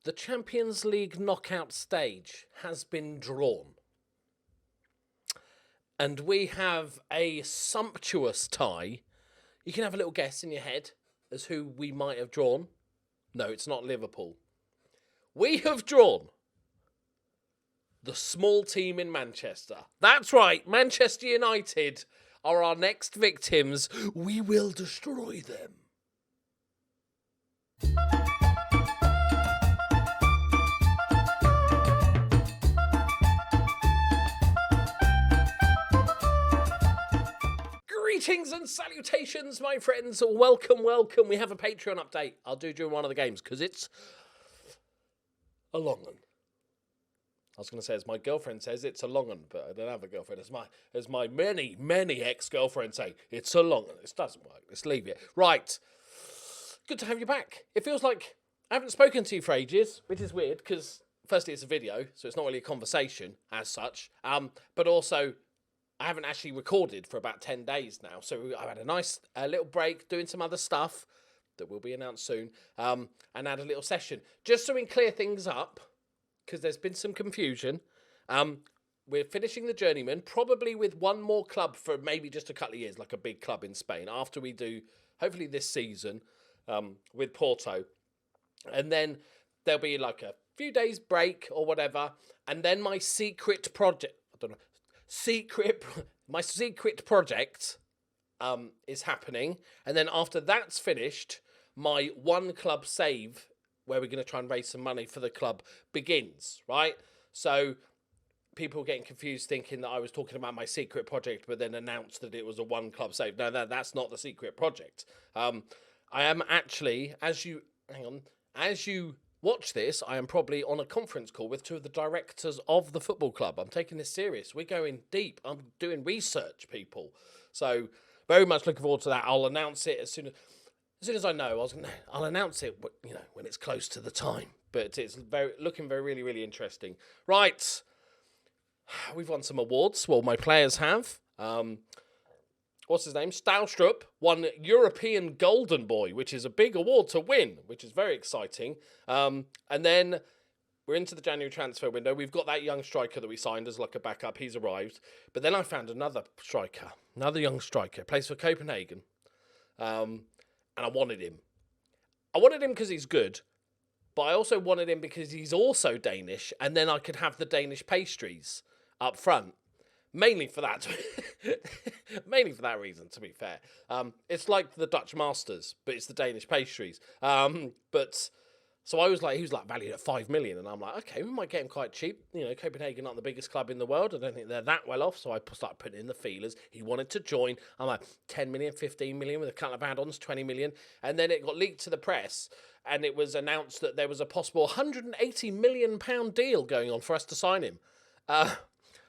the Champions League knockout stage has been drawn. And we have a sumptuous tie. You can have a little guess in your head as who we might have drawn. No, it's not Liverpool. We have drawn the small team in Manchester. That's right, Manchester United are our next victims. We will destroy them. Greetings and salutations, my friends. Welcome, welcome. We have a Patreon update I'll do during one of the games because it's a long one. I was going to say, as my girlfriend says, it's a long one, but I don't have a girlfriend. As my many ex-girlfriends say, it's a long one. This doesn't work. Let's leave it. Right. Good to have you back. It feels like I haven't spoken to you for ages, which is weird because, firstly, it's a video, so it's not really a conversation as such. But also, I haven't actually recorded for about 10 days now. So I had a nice little break doing some other stuff that will be announced soon, and had a little session. Just so we can clear things up, because there's been some confusion. We're finishing the Journeyman, probably with one more club for maybe just a couple of years, like a big club in Spain, after we do, hopefully this season, with Porto. And then there'll be like a few days break or whatever. And then my secret project, my secret project is happening. And then after that's finished, my one club save, where we're going to try and raise some money for the club, begins, right? So people were getting confused thinking that I was talking about my secret project, but then announced that it was a one club save. No, that's not the secret project. I am actually, as you watch this, I am probably on a conference call with two of the directors of the football club. I'm taking this serious. We're going deep. I'm doing research, people. So very much looking forward to that. I'll announce it as soon as I know. I'll announce it, when it's close to the time. But it's looking really, really interesting. Right. We've won some awards. Well, my players have. What's his name? Staalstrup won European Golden Boy, which is a big award to win, which is very exciting. And then we're into the January transfer window. We've got that young striker that we signed as like a backup. He's arrived. But then I found another young striker, plays for Copenhagen. And I wanted him. I wanted him because he's good, but I also wanted him because he's also Danish, and then I could have the Danish pastries up front. Mainly for that reason, to be fair. It's like the Dutch Masters, but it's the Danish pastries. So I was like, he was like valued at 5 million, and I'm like, okay, we might get him quite cheap. Copenhagen aren't the biggest club in the world. I don't think they're that well off, so I started putting in the feelers. He wanted to join. I'm like, 10 million, 15 million with a couple of add-ons, 20 million. And then it got leaked to the press, and it was announced that there was a possible £180 million deal going on for us to sign him.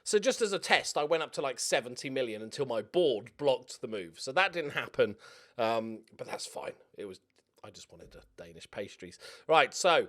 So just as a test, I went up to like 70 million until my board blocked the move. So that didn't happen, but that's fine. I just wanted the Danish pastries. Right, so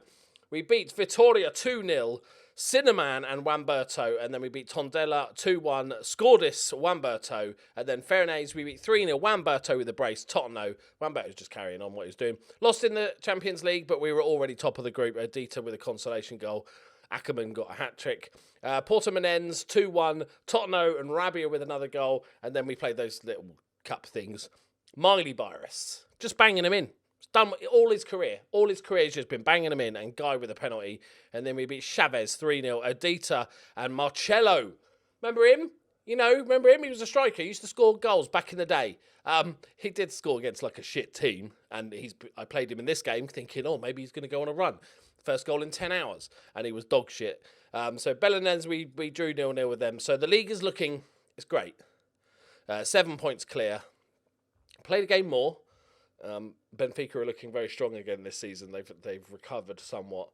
we beat Vitoria 2-0, Cinnamon and Wamberto, and then we beat Tondela 2-1, Scordis, Wamberto, and then Fairnays, we beat 3-0, Wamberto with a brace, Tottenham. Wamberto's just carrying on what he was doing. Lost in the Champions League, but we were already top of the group. Adita with a consolation goal. Ackerman got a hat-trick. Portamonense 2-1, Tottenham and Rabia with another goal, and then we played those little cup things. Miley Virus, just banging them in. It's done all his career. All his career has just been banging them in, and Guy with a penalty. And then we beat Chavez 3-0, Adita and Marcello. Remember him? Remember him? He was a striker. He used to score goals back in the day. He did score against like a shit team, and I played him in this game thinking, maybe he's going to go on a run. First goal in 10 hours, and he was dog shit. So Belarus, we drew 0-0 with them. So the league is it's great. 7 points clear. Played a game more. Benfica are looking very strong again this season. They've recovered somewhat.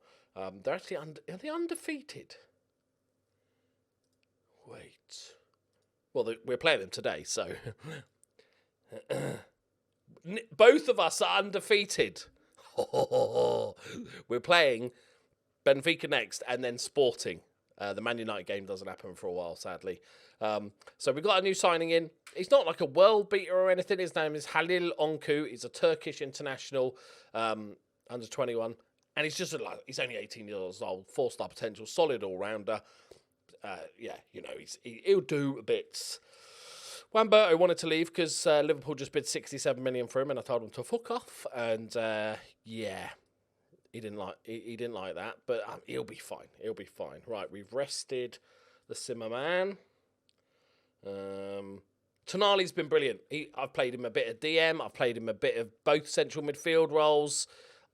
They're actually are they undefeated? Wait. Well, we're playing them today, so both of us are undefeated. We're playing Benfica next, and then Sporting. The Man United game doesn't happen for a while, sadly. So we've got a new signing in. He's not like a world beater or anything. His name is Halil Onku. He's a Turkish international, under 21. And he's just like, he's only 18 years old, 4-star potential, solid all-rounder. Yeah, you know, he'll do bits. Wamberto wanted to leave because Liverpool just bid 67 million for him, and I told him to fuck off. And yeah, he didn't like that, but he'll be fine. He'll be fine. Right, we've rested the Simmerman. Tonali's been brilliant. I've played him a bit of DM. I've played him a bit of both central midfield roles.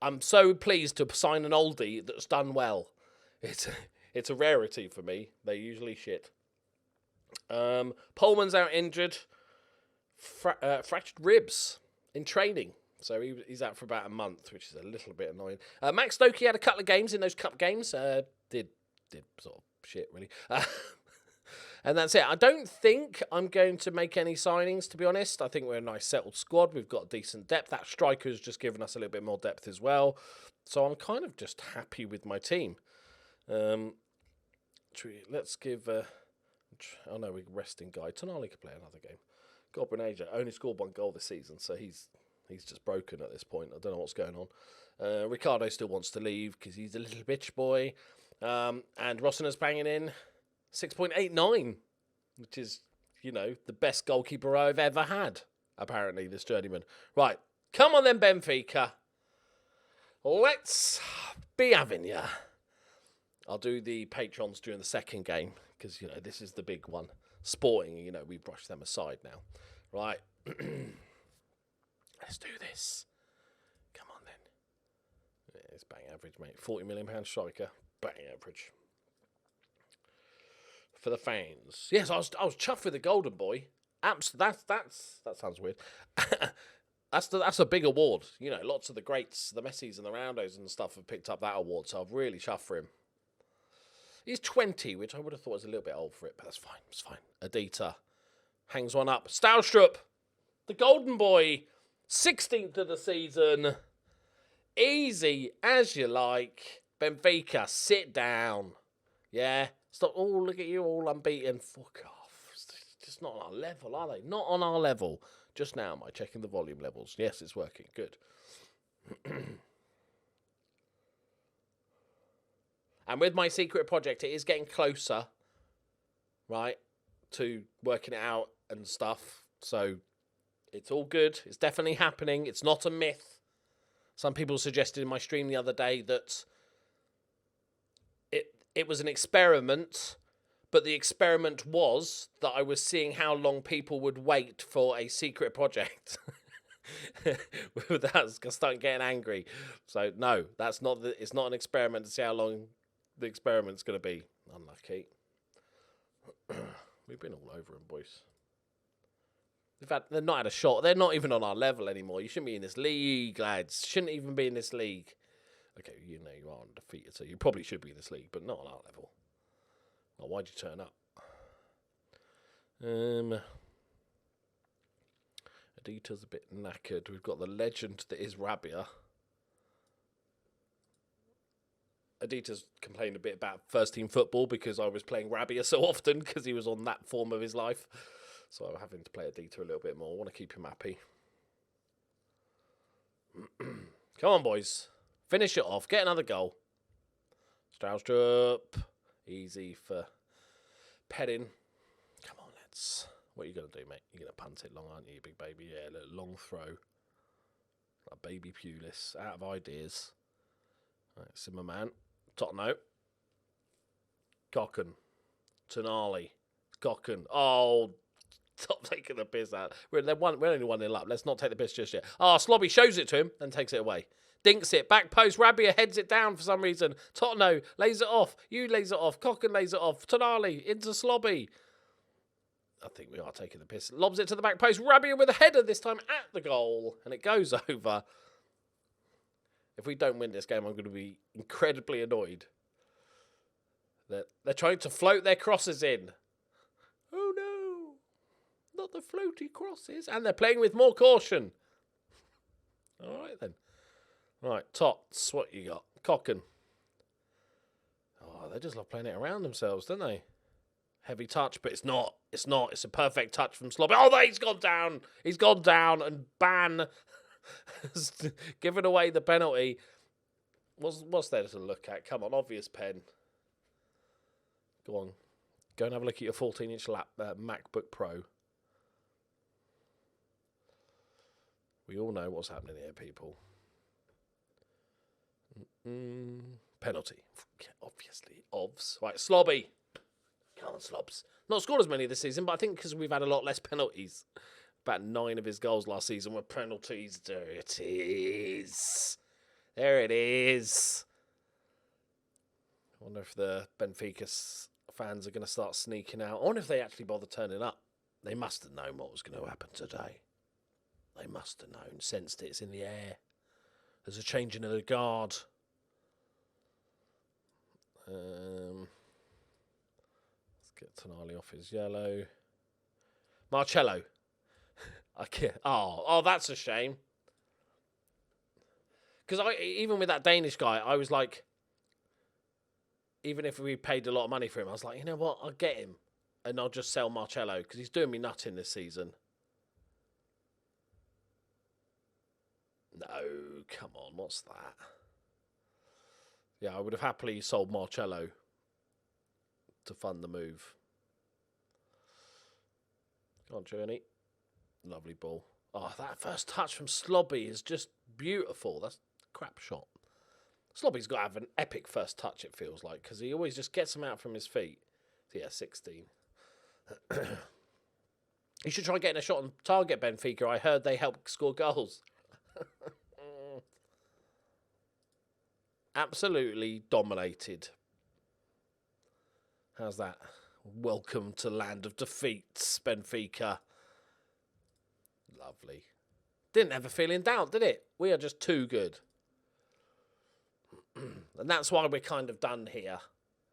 I'm so pleased to sign an oldie that's done well. It's a rarity for me. They're usually shit. Pullman's out injured. Fractured ribs in training. So he's out for about a month, which is a little bit annoying. Max Doki had a couple of games in those cup games. Did sort of shit, really. And that's it. I don't think I'm going to make any signings, to be honest. I think we're a nice settled squad. We've got decent depth. That striker's just given us a little bit more depth as well. So I'm kind of just happy with my team. Let's give... oh no, we're resting Guy. Tonali could play another game. Goblin Asia only scored 1 goal this season, so he's just broken at this point. I don't know what's going on. Ricardo still wants to leave because he's a little bitch boy. And Rossina's banging in 6.89, which is, you know, the best goalkeeper I've ever had, apparently, this journeyman. Right, come on then, Benfica. Let's be having ya. I'll do the patrons during the second game, because, you know, this is the big one. Sporting, you know, we brush them aside now. Right. Let's do this. Come on then. Yeah, it's bang average, mate. £40 million striker. Bang average. For the fans. Yes, I was chuffed with the Golden Boy. That sounds weird. That's a big award. You know, lots of the greats, the Messis and the Roundos and stuff have picked up that award, so I've really chuffed for him. He's 20, which I would have thought was a little bit old for it, but that's fine. It's fine. Adita hangs one up. Stoustrup, the Golden Boy, 16th of the season. Easy as you like. Benfica, sit down. Yeah. Stop. Oh, look at you, all unbeaten. Fuck off. It's just not on our level, are they? Not on our level. Just now, am I checking the volume levels? Yes, it's working. Good. And with my secret project, it is getting closer, right, to working it out and stuff. So it's all good. It's definitely happening. It's not a myth. Some people suggested in my stream the other day that it was an experiment, but the experiment was that I was seeing how long people would wait for a secret project. That's starting getting angry. So no, that's not. It's not an experiment to see how long the experiment's going to be. Unlucky. We've been all over them, boys. They're not had a shot. They're not even on our level anymore. You shouldn't be in this league, lads. Shouldn't even be in this league. Okay, you know you are undefeated, so you probably should be in this league, but not on our level. Well, why'd you turn up? Adita's a bit knackered. We've got the legend that is Rabia. Adita's complained a bit about first team football because I was playing Rabia so often because he was on that form of his life. So I'm having to play Adita a little bit more. I want to keep him happy. Come on, boys. Finish it off. Get another goal. Stroustrup. Easy for Petting. Come on, lads. What are you going to do, mate? You're going to punt it long, aren't you, big baby? Yeah, a little long throw. Like baby Pulis. Out of ideas. Right, Simmerman. Tottenham. Cocken. Tonali. Cocken. Oh, stop taking the piss out. We're only 1-0 up. Let's not take the piss just yet. Oh, Slobby shows it to him and takes it away. Dinks it. Back post. Rabia heads it down for some reason. Tottenham lays it off. You lays it off. Cocken lays it off. Tonali into Slobby. I think we are taking the piss. Lobs it to the back post. Rabia with a header this time at the goal. And it goes over. If we don't win this game, I'm going to be incredibly annoyed. They're trying to float their crosses in. Oh no. Not the floaty crosses. And they're playing with more caution. All right then. Right, Tots, what you got? Cocken. Oh, they just love playing it around themselves, don't they? Heavy touch, but it's not. It's not. It's a perfect touch from Slobby. Oh, he's gone down. He's gone down, and Ban has given away the penalty. What's there to look at? Come on, obvious pen. Go on. Go and have a look at your 14-inch MacBook Pro. We all know what's happening here, people. Penalty. Obviously. Ovs. Right, Slobby. Come on, Slobs. Not scored as many this season, but I think because we've had a lot less penalties. About 9 of his goals last season were penalties. There it is. There it is. I wonder if the Benfica fans are going to start sneaking out. I wonder if they actually bother turning up. They must have known what was going to happen today. They must have known, sensed it's in the air. There's a changing of the guard. Let's get Tonali off his yellow. Marcello. Oh, that's a shame. Because even with that Danish guy, I was like, even if we paid a lot of money for him, I was like, you know what, I'll get him. And I'll just sell Marcello, because he's doing me nutting this season. No, come on, what's that? Yeah, I would have happily sold Marcello to fund the move. Go on, Journey. Lovely ball. Oh, that first touch from Slobby is just beautiful. That's a crap shot. Slobby's got to have an epic first touch, it feels like, because he always just gets them out from his feet. Yeah, 16. You should try getting a shot on target, Benfica. I heard they help score goals. Absolutely dominated. How's that? Welcome to land of defeats, Benfica. Lovely. Didn't ever feel in doubt, did it? We are just too good. And that's why we're kind of done here.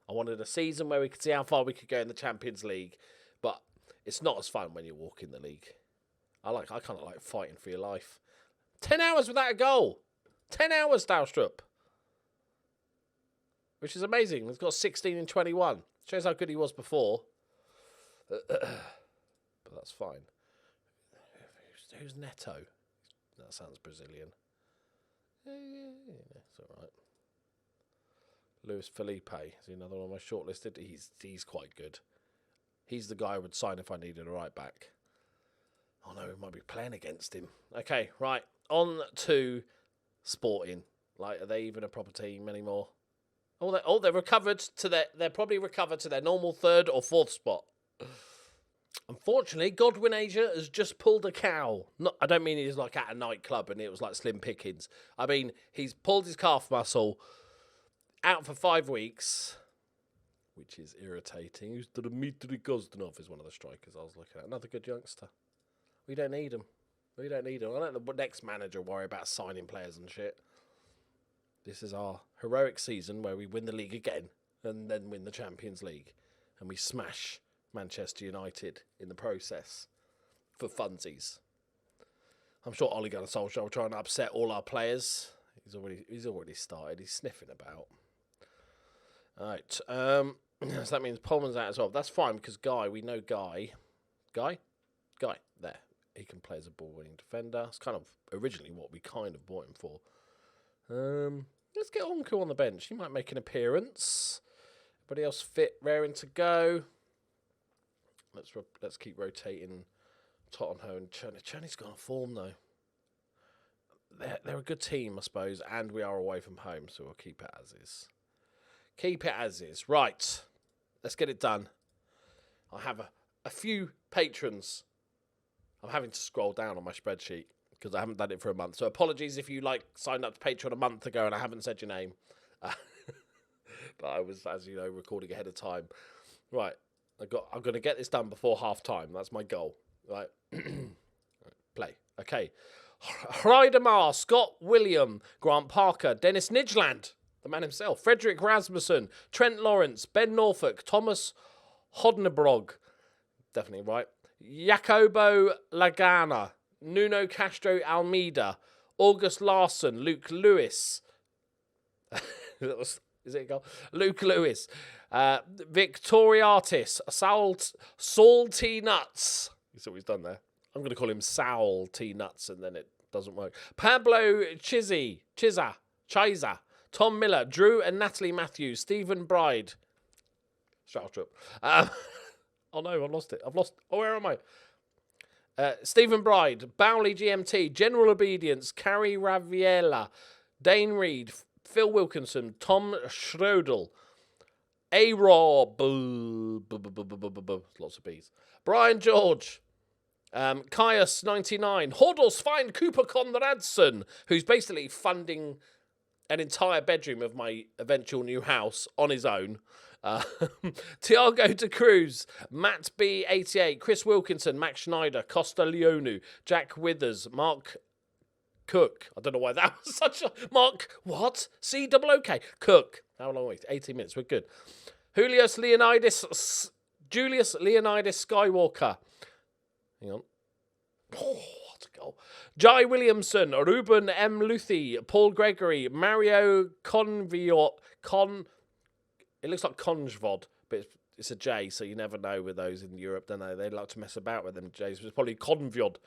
I wanted a season where we could see how far we could go in the Champions League, but it's not as fun when you walk in the league. I kind of like fighting for your life. 10 hours without a goal. 10 hours, Dalstrup. Which is amazing. He's got 16 and 21. Shows how good he was before. But that's fine. Who's Neto? That sounds Brazilian. Yeah, it's all right. Luis Felipe is another one of my shortlisted. He's quite good. He's the guy I would sign if I needed a right back. Oh no, we might be playing against him. Okay, right. On to Sporting. Like, are they even a proper team anymore? They're recovered to they're probably recovered to their normal 3rd or 4th spot. Unfortunately, Godwin Asia has just pulled a cow. I don't mean he's like at a nightclub and it was like slim pickings. I mean, he's pulled his calf muscle, out for 5 weeks, which is irritating. Who's Dmitry Gozdanov is one of the strikers I was looking at. Another good youngster. We don't need him. We don't need him. I don't know the next manager worry about signing players and shit. This is our heroic season where we win the league again and then win the Champions League. And we smash Manchester United in the process for funsies. I'm sure Ole Gunnar Solskjaer will try and upset all our players. He's already started. He's sniffing about. All right. So that means Pullman's out as well. That's fine because we know Guy. Guy? There. He can play as a ball-winning defender. It's kind of originally what we kind of bought him for. Let's get Onku on the bench. He might make an appearance. Everybody else fit, raring to go. Let's keep rotating Tottenham and Cherny. Cherny's got a form though. They're a good team, I suppose, and we are away from home, so we'll keep it as is. Keep it as is. Right. Let's get it done. I have a few patrons. I'm having to scroll down on my spreadsheet because I haven't done it for a month. So apologies if you signed up to Patreon a month ago and I haven't said your name. But I was, as you know, recording ahead of time. Right. I'm going to get this done before half time. That's my goal. Right. Play. Okay. Hreidemar, Scott William, Grant Parker, Dennis Nidgeland, the man himself, Frederick Rasmussen, Trent Lawrence, Ben Norfolk, Thomas Hodnebrog, definitely right, Jacobo Lagana, Nuno Castro Almeida, August Larson, Luke Lewis, is it a goal? Luke Lewis, Victoriatis, Saul T. Nuts, you see what he's done there? I'm going to call him Saul T. Nuts, and then it doesn't work. Pablo Chiza, Tom Miller, Drew and Natalie Matthews, Stephen Bride. Straustrup. Oh no, I've lost it. Oh, where am I? Stephen Bride, Bowley GMT, General Obedience, Carrie Raviella, Dane Reed, Phil Wilkinson, Tom Schrodel, A-Rob, lots of B's, Brian George, Caius 99, Hordos find Cooper Conradson, who's basically funding an entire bedroom of my eventual new house on his own. Tiago de Cruz, Matt B88, Chris Wilkinson, Max Schneider, Costa Leonu, Jack Withers, Mark Cook. I don't know why that was such a... Mark, what? C-O-O-K. Cook. How long are we? 18 minutes. We're good. Julius Leonidas Skywalker. Hang on. Oh, what a goal. Jai Williamson, Ruben M. Luthi, Paul Gregory, Mario it looks like Conjvod, but it's a J, so you never know with those in Europe, don't they? They like to mess about with them J's. It's probably Convjod.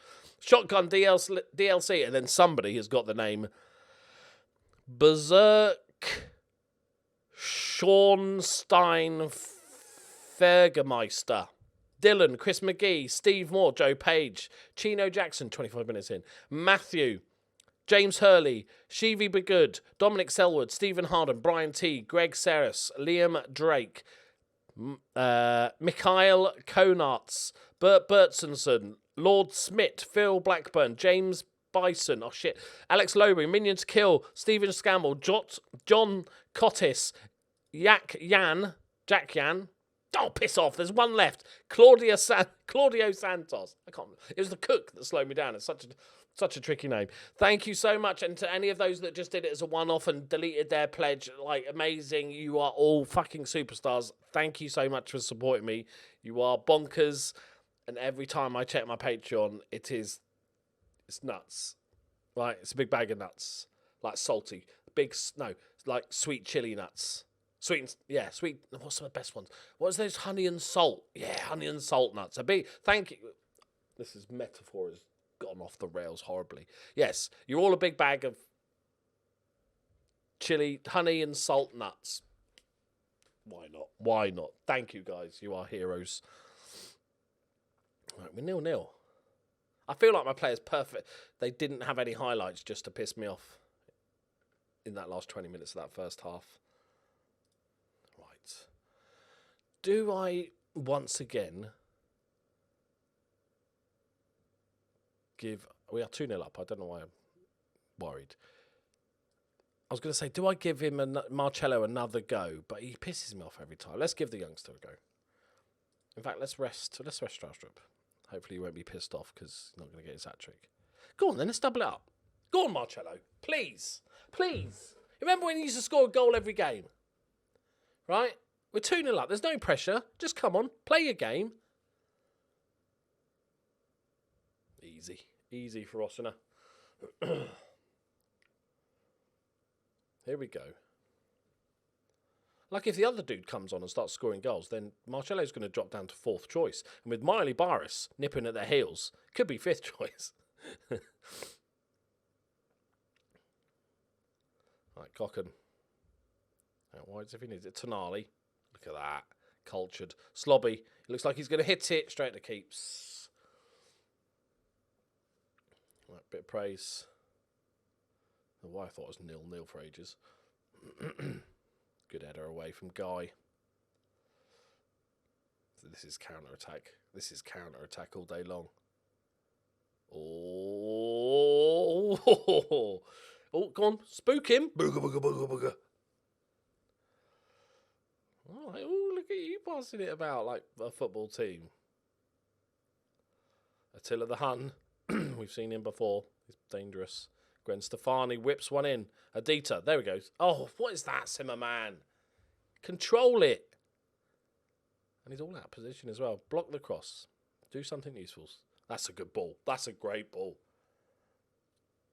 Shotgun DLC, and then somebody has got the name Berserk Schornstein Fergermeister. Dylan, Chris McGee, Steve Moore, Joe Page, Chino Jackson, 25 minutes in. Matthew, James Hurley, Shivi Begood, Dominic Selwood, Stephen Harden, Brian T, Greg Saris, Liam Drake, Mikhail Konarts, Bert Bertsenson, Lord Smith, Phil Blackburn, James Bison, oh shit, Alex Lowry, Minions Kill, Stephen Scammell, John Cottis, Jack Yan, oh, piss off, there's one left, Claudio Santos, I can't, it was the cook that slowed me down, it's such a tricky name. Thank you so much. And to any of those that just did it as a one-off and deleted their pledge, like, amazing. You are all fucking superstars. Thank you so much for supporting me. You are bonkers. And every time I check my Patreon, it's nuts. Right? It's a big bag of nuts. Like salty. Like sweet chili nuts. Sweet. What's the best ones? What's those honey and salt? Yeah, honey and salt nuts. Thank you. This is metaphor is gone off the rails horribly. Yes, you're all a big bag of chili, honey and salt nuts. Why not? Thank you, guys. You are heroes. Right, we're 0-0. I feel like my player's perfect. They didn't have any highlights just to piss me off in that last 20 minutes of that first half. Right. Do I once again... we are 2-0 up. I don't know why I'm worried. I was going to say, do I give him Marcello another go? But he pisses me off every time. Let's give the youngster a go. In fact, let's rest Straustrup. Hopefully he won't be pissed off because he's not going to get his hat-trick. Go on then, let's double it up. Go on, Marcello. Please. Remember when he used to score a goal every game? Right? We're 2-0 up. There's no pressure. Just come on. Play your game. Easy for Ossina. Here we go. Like if the other dude comes on and starts scoring goals, then Marcello's going to drop down to 4th choice. And with Miley Barris nipping at their heels, could be 5th choice. Right, Cocken. Out wide if he needs it. Tonali. Look at that. Cultured. Slobby. It looks like he's going to hit it straight to keeps. Right, bit of praise. Why I thought it was 0-0 for ages. Good header away from Guy. So this is counter-attack. All day long. Oh, go on. Spook him. Booga, booga, booga, booga. Oh, look at you passing it about like a football team. Attila the Hun. We've seen him before. He's dangerous. Gwen Stefani whips one in. Adita. There we go. Oh, what is that, Simmerman? Control it. And he's all out of position as well. Block the cross. Do something useful. That's a good ball. That's a great ball.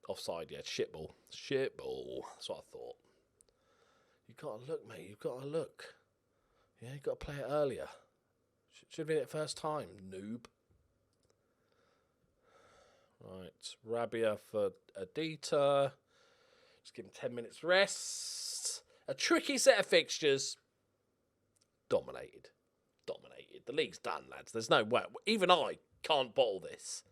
Offside, yeah. Shit ball. That's what I thought. You've got to look, mate. You've got to look. Yeah, you've got to play it earlier. Should have been it first time, noob. Right, Rabia for Adita. Just give him 10 minutes rest. A tricky set of fixtures. Dominated. The league's done, lads. There's no way. Even I can't bottle this.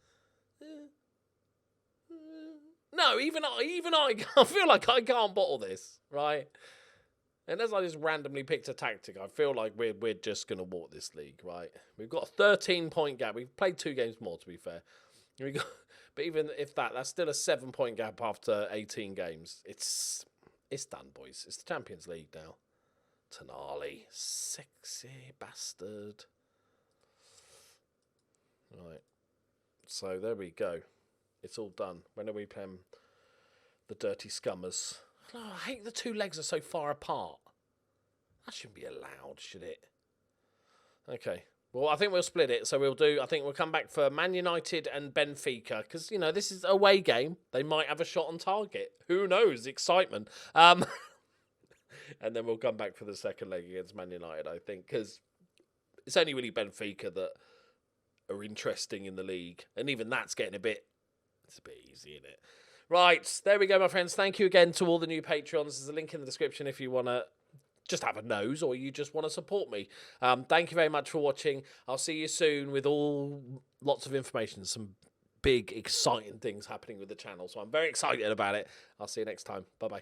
No, even I feel like I can't bottle this, right? Unless I just randomly picked a tactic, I feel like we're just going to walk this league, right? We've got a 13-point gap. We've played 2 games more, to be fair. But even if that's still a 7-point gap after 18 games. It's done, boys. It's the Champions League now. Tonali. Sexy bastard. Right. So there we go. It's all done. When are we playing the Dirty Scummers? Oh, I hate the 2 legs are so far apart. That shouldn't be allowed, should it? Okay. Well, I think we'll split it. So I think we'll come back for Man United and Benfica. Because, you know, this is a away game. They might have a shot on target. Who knows? Excitement. And then we'll come back for the second leg against Man United, I think. Because it's only really Benfica that are interesting in the league. And even that's getting it's a bit easy, isn't it? Right, there we go, my friends. Thank you again to all the new Patreons. There's a link in the description if you want to just have a nose or you just want to support me. Thank you very much for watching. I'll see you soon with lots of information, some big, exciting things happening with the channel. So I'm very excited about it. I'll see you next time. Bye-bye.